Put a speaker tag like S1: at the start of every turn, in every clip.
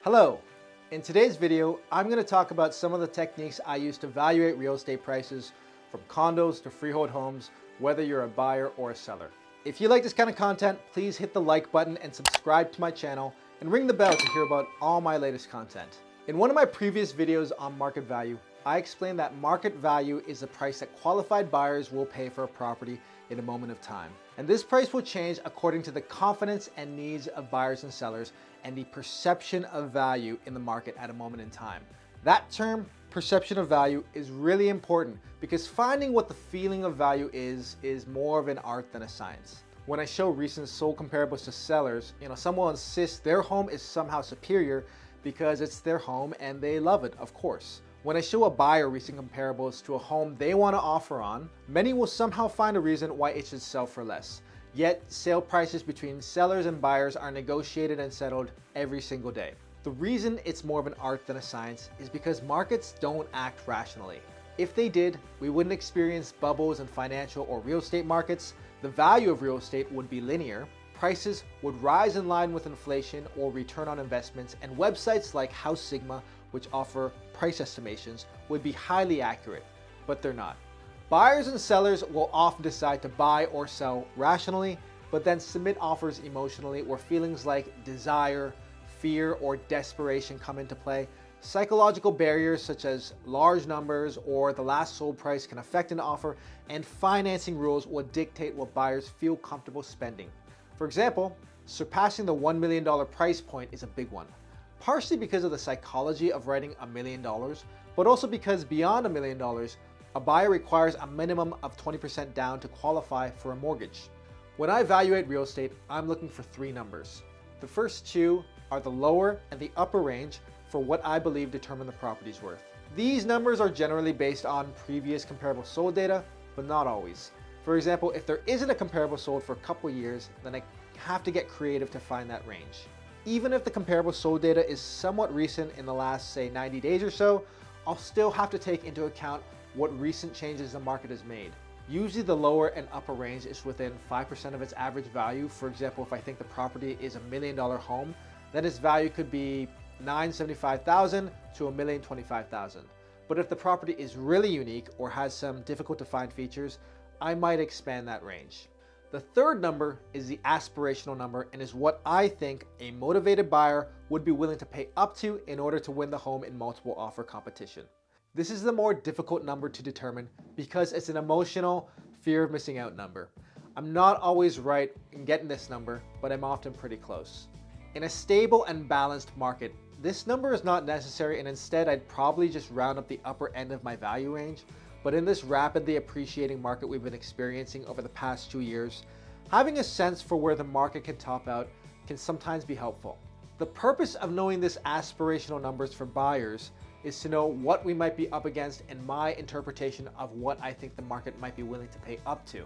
S1: Hello! In today's video, I'm going to talk about some of the techniques I use to evaluate real estate prices from condos to freehold homes, whether you're a buyer or a seller. If you like this kind of content, please hit the like button and subscribe to my channel and ring the bell to hear about all my latest content. In one of my previous videos on market value, I explained that market value is the price that qualified buyers will pay for a property in a moment of time. And this price will change according to the confidence and needs of buyers and sellers and the perception of value in the market at a moment in time. That term, perception of value, is really important because finding what the feeling of value is more of an art than a science. When I show recent sold comparables to sellers, some will insist their home is somehow superior because it's their home and they love it, of course. When I show a buyer recent comparables to a home they want to offer on, many will somehow find a reason why it should sell for less. Yet, sale prices between sellers and buyers are negotiated and settled every single day. The reason it's more of an art than a science is because markets don't act rationally. If they did, we wouldn't experience bubbles in financial or real estate markets, the value of real estate would be linear, prices would rise in line with inflation or return on investments, and websites like House Sigma, which offer price estimations, would be highly accurate, but they're not. Buyers and sellers will often decide to buy or sell rationally, but then submit offers emotionally where feelings like desire, fear, or desperation come into play. Psychological barriers such as large numbers or the last sold price can affect an offer, and financing rules will dictate what buyers feel comfortable spending. For example, surpassing the $1 million price point is a big one, partially because of the psychology of writing $1 million, but also because beyond $1 million, a buyer requires a minimum of 20% down to qualify for a mortgage. When I evaluate real estate, I'm looking for three numbers. The first two are the lower and the upper range for what I believe determine the property's worth. These numbers are generally based on previous comparable sold data, but not always. For example, if there isn't a comparable sold for a couple years, then I have to get creative to find that range. Even if the comparable sold data is somewhat recent in the last, say, 90 days or so, I'll still have to take into account what recent changes the market has made. Usually the lower and upper range is within 5% of its average value. For example, if I think the property is $1 million home, then its value could be $975,000 to $1,025,000. But if the property is really unique or has some difficult to find features, I might expand that range. The third number is the aspirational number and is what I think a motivated buyer would be willing to pay up to in order to win the home in multiple offer competition. This is the more difficult number to determine because it's an emotional fear of missing out number. I'm not always right in getting this number, but I'm often pretty close. In a stable and balanced market, this number is not necessary, and instead I'd probably just round up the upper end of my value range. But in this rapidly appreciating market we've been experiencing over the past 2 years, having a sense for where the market can top out can sometimes be helpful. The purpose of knowing this aspirational numbers for buyers is to know what we might be up against and my interpretation of what I think the market might be willing to pay up to.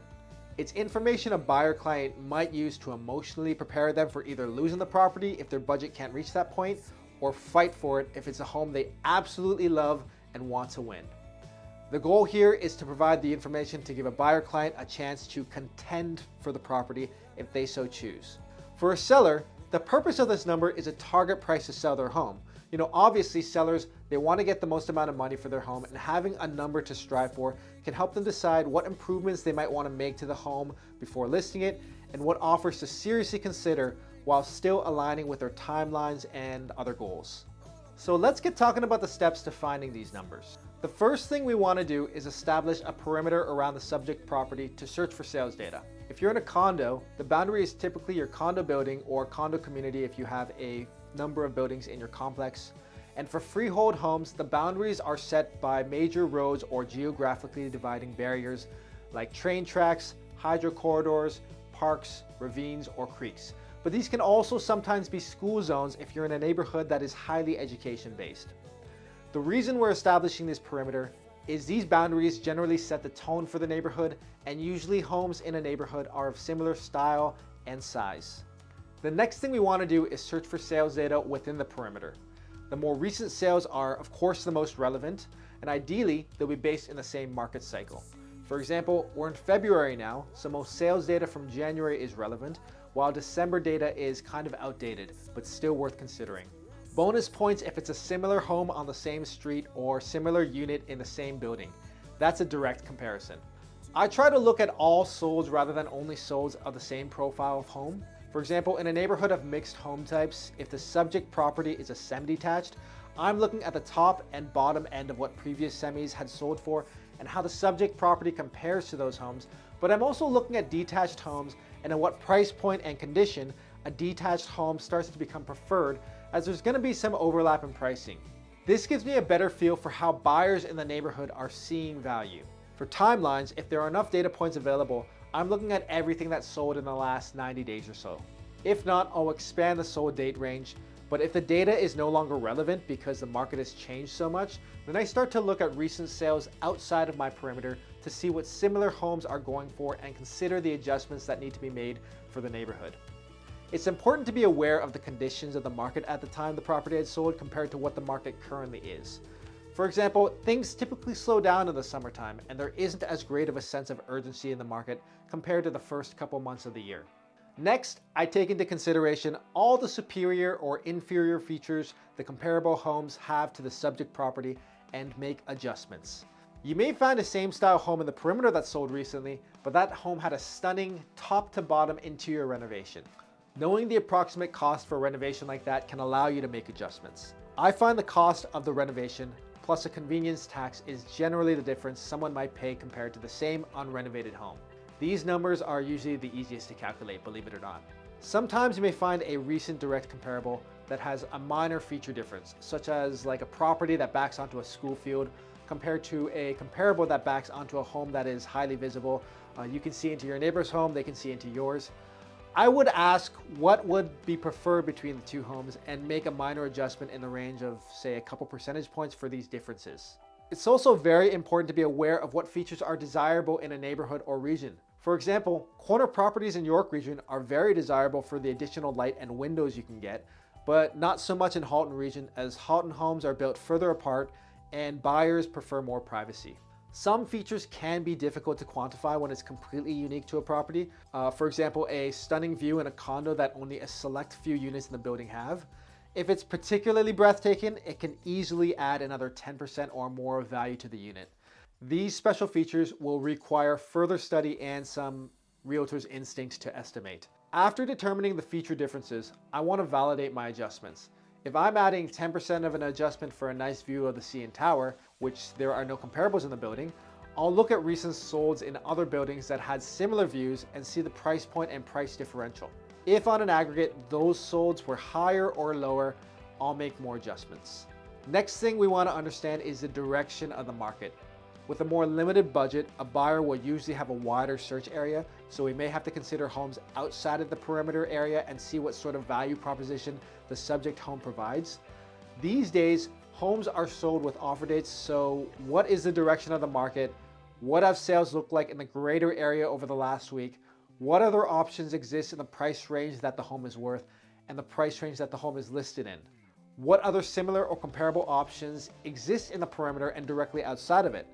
S1: It's information a buyer client might use to emotionally prepare them for either losing the property if their budget can't reach that point, or fight for it if it's a home they absolutely love and want to win. The goal here is to provide the information to give a buyer client a chance to contend for the property if they so choose. For a seller, the purpose of this number is a target price to sell their home. Obviously sellers, they want to get the most amount of money for their home, and having a number to strive for can help them decide what improvements they might want to make to the home before listing it and what offers to seriously consider while still aligning with their timelines and other goals. So let's get talking about the steps to finding these numbers. The first thing we want to do is establish a perimeter around the subject property to search for sales data. If you're in a condo, the boundary is typically your condo building or condo community if you have a number of buildings in your complex. And for freehold homes, the boundaries are set by major roads or geographically dividing barriers like train tracks, hydro corridors, parks, ravines, or creeks. But these can also sometimes be school zones if you're in a neighborhood that is highly education-based. The reason we're establishing this perimeter is these boundaries generally set the tone for the neighborhood, and usually homes in a neighborhood are of similar style and size. The next thing we want to do is search for sales data within the perimeter. The more recent sales are, of course, the most relevant, and ideally, they'll be based in the same market cycle. For example, we're in February now, so most sales data from January is relevant, while December data is kind of outdated, but still worth considering. Bonus points if it's a similar home on the same street or similar unit in the same building. That's a direct comparison. I try to look at all solds rather than only solds of the same profile of home. For example, in a neighborhood of mixed home types, if the subject property is a semi-detached, I'm looking at the top and bottom end of what previous semis had sold for and how the subject property compares to those homes, but I'm also looking at detached homes and at what price point and condition a detached home starts to become preferred, as there's going to be some overlap in pricing. This gives me a better feel for how buyers in the neighborhood are seeing value. For timelines, if there are enough data points available, I'm looking at everything that's sold in the last 90 days or so. If not, I'll expand the sold date range, but if the data is no longer relevant because the market has changed so much, then I start to look at recent sales outside of my perimeter to see what similar homes are going for and consider the adjustments that need to be made for the neighborhood. It's important to be aware of the conditions of the market at the time the property had sold compared to what the market currently is. For example, things typically slow down in the summertime and there isn't as great of a sense of urgency in the market compared to the first couple months of the year. Next, I take into consideration all the superior or inferior features the comparable homes have to the subject property and make adjustments. You may find the same style home in the perimeter that sold recently, but that home had a stunning top to bottom interior renovation. Knowing the approximate cost for a renovation like that can allow you to make adjustments. I find the cost of the renovation plus a convenience tax is generally the difference someone might pay compared to the same unrenovated home. These numbers are usually the easiest to calculate, believe it or not. Sometimes you may find a recent direct comparable that has a minor feature difference, such as like a property that backs onto a school field compared to a comparable that backs onto a home that is highly visible. You can see into your neighbor's home, they can see into yours. I would ask what would be preferred between the two homes and make a minor adjustment in the range of, say, a couple percentage points for these differences. It's also very important to be aware of what features are desirable in a neighborhood or region. For example, corner properties in York region are very desirable for the additional light and windows you can get, but not so much in Halton region, as Halton homes are built further apart and buyers prefer more privacy. Some features can be difficult to quantify when it's completely unique to a property. For example, a stunning view in a condo that only a select few units in the building have. If it's particularly breathtaking, it can easily add another 10% or more of value to the unit. These special features will require further study and some realtor's instinct to estimate. After determining the feature differences, I want to validate my adjustments. If I'm adding 10% of an adjustment for a nice view of the CN Tower, which there are no comparables in the building, I'll look at recent solds in other buildings that had similar views and see the price point and price differential. If on an aggregate those solds were higher or lower, I'll make more adjustments. Next thing we want to understand is the direction of the market. With a more limited budget, a buyer will usually have a wider search area, so we may have to consider homes outside of the perimeter area and see what sort of value proposition the subject home provides. These days, homes are sold with offer dates, so what is the direction of the market? What have sales looked like in the greater area over the last week? What other options exist in the price range that the home is worth and the price range that the home is listed in? What other similar or comparable options exist in the perimeter and directly outside of it?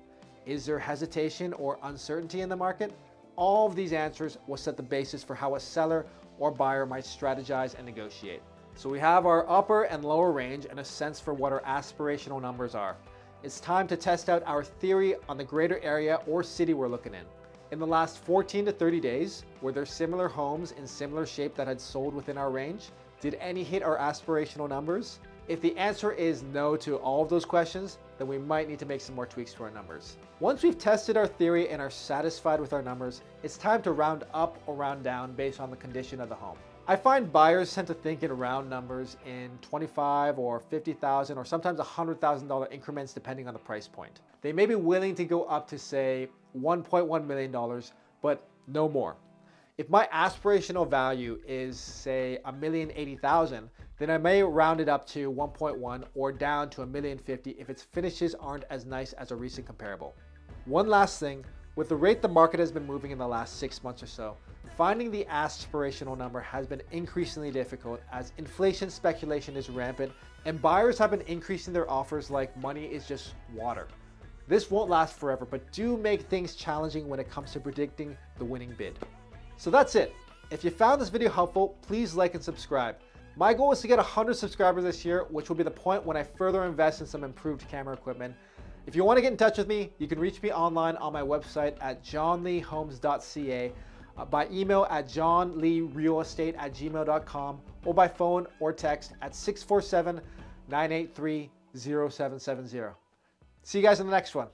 S1: Is there hesitation or uncertainty in the market? All of these answers will set the basis for how a seller or buyer might strategize and negotiate. So we have our upper and lower range and a sense for what our aspirational numbers are. It's time to test out our theory on the greater area or city we're looking in. In the last 14 to 30 days, were there similar homes in similar shape that had sold within our range? Did any hit our aspirational numbers? If the answer is no to all of those questions, then we might need to make some more tweaks to our numbers. Once we've tested our theory and are satisfied with our numbers, it's time to round up or round down based on the condition of the home. I find buyers tend to think in round numbers in $25,000 or $50,000 or sometimes $100,000 increments depending on the price point. They may be willing to go up to say $1.1 million, but no more. If my aspirational value is say $1,080,000, then I may round it up to 1.1 or down to $1,050,000 if its finishes aren't as nice as a recent comparable. One last thing, with the rate the market has been moving in the last 6 months or so, finding the aspirational number has been increasingly difficult as inflation speculation is rampant and buyers have been increasing their offers like money is just water. This won't last forever, but do make things challenging when it comes to predicting the winning bid. So that's it. If you found this video helpful, please like and subscribe. My goal is to get 100 subscribers this year, which will be the point when I further invest in some improved camera equipment. If you want to get in touch with me, you can reach me online on my website at johnleehomes.ca, by email at johnleerealestate@gmail.com, or by phone or text at 647-983-0770. See you guys in the next one.